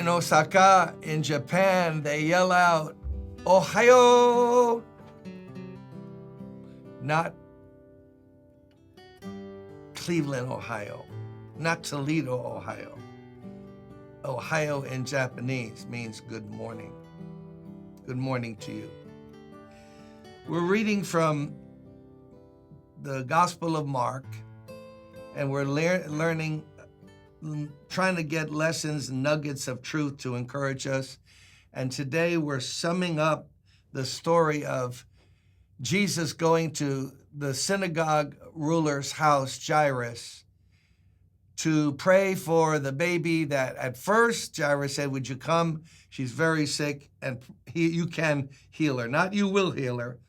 In Osaka, in Japan, they yell out, Ohayo! Not Cleveland, Ohio. Not Toledo, Ohio. Ohio in Japanese means good morning. Good morning to you. We're reading from the Gospel of Mark, and we're learning, trying to get lessons, nuggets of truth to encourage us. And today we're summing up the story of Jesus going to the synagogue ruler's house, Jairus, to pray for the baby that at first Jairus said, would you come? She's very sick and you can heal her. Not you will heal her.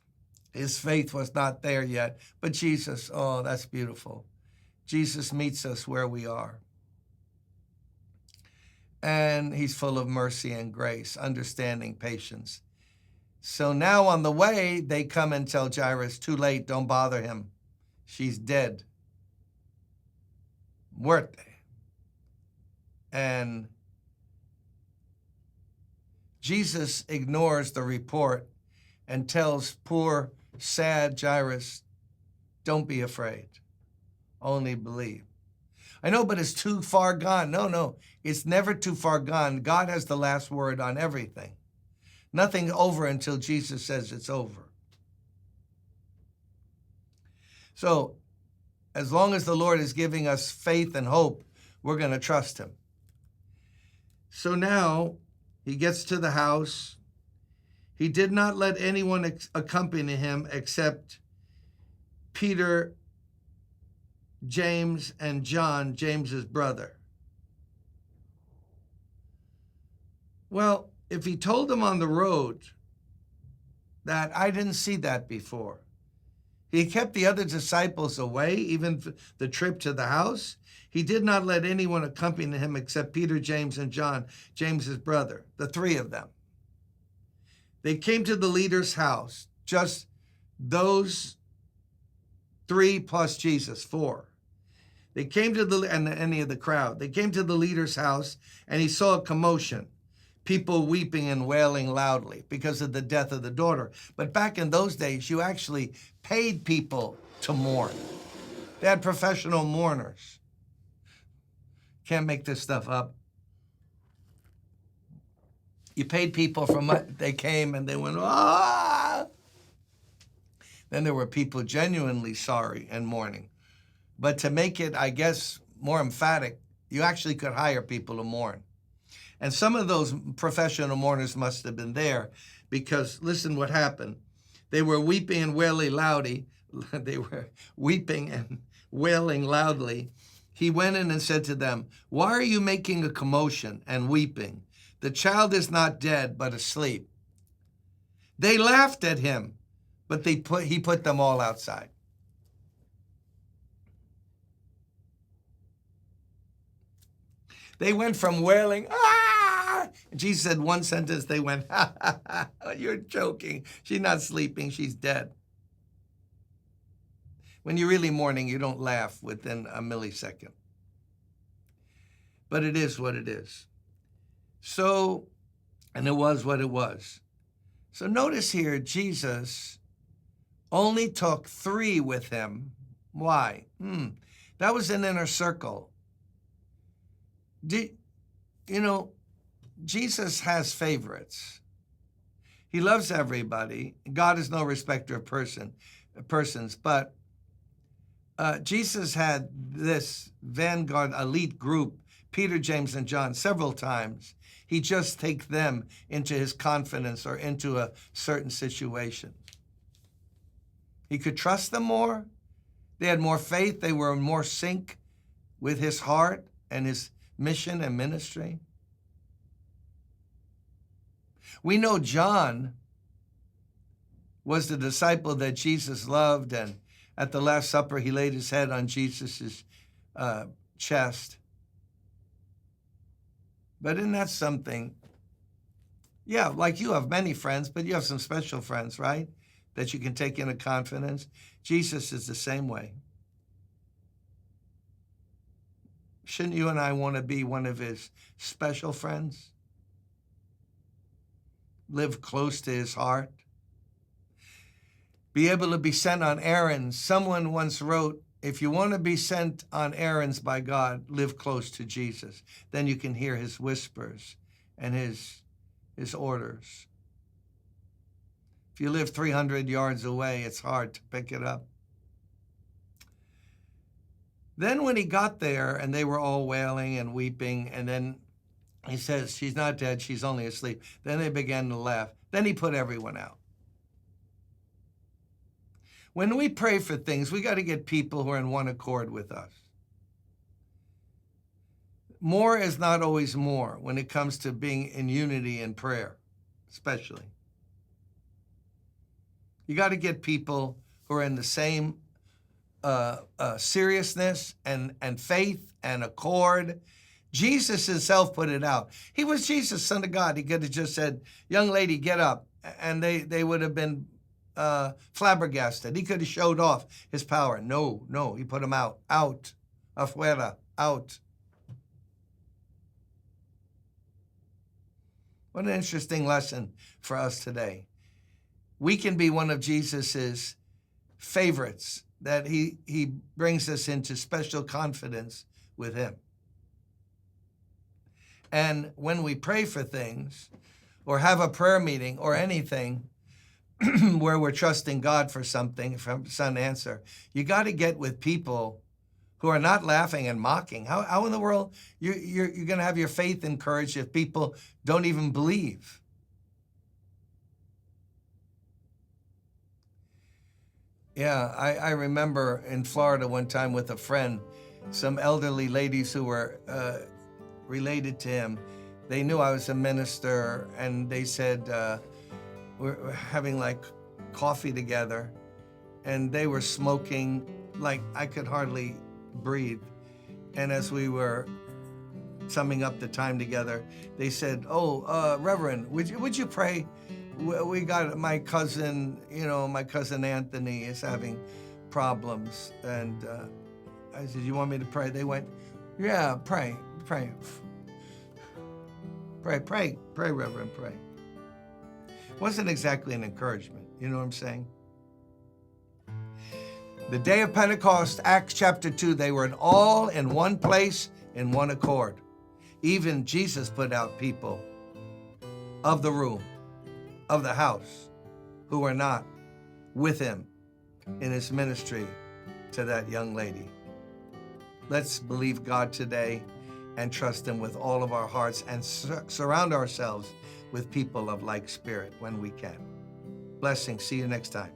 His faith was not there yet. But Jesus, oh, that's beautiful. Jesus meets us where we are. And he's full of mercy and grace, understanding, patience. So now on the way, they come and tell Jairus, too late, don't bother him. She's dead. Muerte. And Jesus ignores the report and tells poor, sad Jairus, don't be afraid, only believe. I know, but it's too far gone. No, it's never too far gone. God has the last word on everything. Nothing over until Jesus says it's over. So, as long as the Lord is giving us faith and hope, we're going to trust him. So now, he gets to the house. He did not let anyone accompany him except Peter, James, and John, James's brother. Well, if he told them on the road that I didn't see that before, he kept the other disciples away, even the trip to the house. He did not let anyone accompany him except Peter, James, and John, James's brother, the three of them. They came to the leader's house, just those three plus Jesus, four. They came to and any of the crowd. They came to the leader's house, and he saw a commotion, people weeping and wailing loudly because of the death of the daughter. But back in those days, you actually paid people to mourn. They had professional mourners. Can't make this stuff up. You paid people from what they came and they went, ah! Then there were people genuinely sorry and mourning. But to make it, I guess, more emphatic, you actually could hire people to mourn. And some of those professional mourners must have been there because listen what happened. They were weeping and wailing loudly. They were weeping and wailing loudly. He went in and said to them, why are you making a commotion and weeping? The child is not dead, but asleep. They laughed at him, but he put them all outside. They went from wailing, ah! Jesus said one sentence, they went, ha, ha, ha, you're joking. She's not sleeping, she's dead. When you're really mourning, you don't laugh within a millisecond. But it is what it is. So, and it was what it was. So notice here, Jesus only took three with him. Why? That was an inner circle. Jesus has favorites. He loves everybody. God is no respecter of persons, but Jesus had this vanguard elite group, Peter, James, and John, several times. He just takes them into his confidence or into a certain situation. He could trust them more. They had more faith. They were in more sync with his heart and his mission and ministry. We know John was the disciple that Jesus loved, and at the Last Supper, he laid his head on Jesus' chest. But isn't that something? Yeah, like you have many friends, but you have some special friends, right? That you can take into confidence. Jesus is the same way. Shouldn't you and I want to be one of his special friends? live close to his heart, be able to be sent on errands. Someone once wrote, if you want to be sent on errands by God, live close to Jesus. Then you can hear his whispers and his orders. If you live 300 yards away, it's hard to pick it up. Then when he got there and they were all wailing and weeping, and then he says, she's not dead, she's only asleep. Then they began to laugh. Then he put everyone out. When we pray for things, we got to get people who are in one accord with us. More is not always more when it comes to being in unity in prayer, especially. You got to get people who are in the same seriousness and faith and accord. Jesus himself put it out. He was Jesus, Son of God. He could have just said, young lady, get up. And they would have been flabbergasted. He could have showed off his power. No, he put them out, afuera, out. What an interesting lesson for us today. We can be one of Jesus's favorites, that he brings us into special confidence with him. And when we pray for things or have a prayer meeting or anything where we're trusting God for something, for some answer, you got to get with people who are not laughing and mocking. How in the world you're going to have your faith encouraged if people don't even believe? Yeah, I remember in Florida one time with a friend, some elderly ladies who were related to him. They knew I was a minister, and they said, we're having like coffee together, and they were smoking like I could hardly breathe. And as we were summing up the time together, they said, Reverend, would you pray? We got my cousin Anthony is having problems. And I said, you want me to pray? They went, yeah, pray, Reverend, pray. Wasn't exactly an encouragement. You know what I'm saying? The day of Pentecost, Acts chapter 2, they were all in one place, in one accord. Even Jesus put out people of the room, of the house, who were not with him in his ministry to that young lady. Let's believe God today and trust him with all of our hearts, and surround ourselves with people of like spirit when we can. Blessings. See you next time.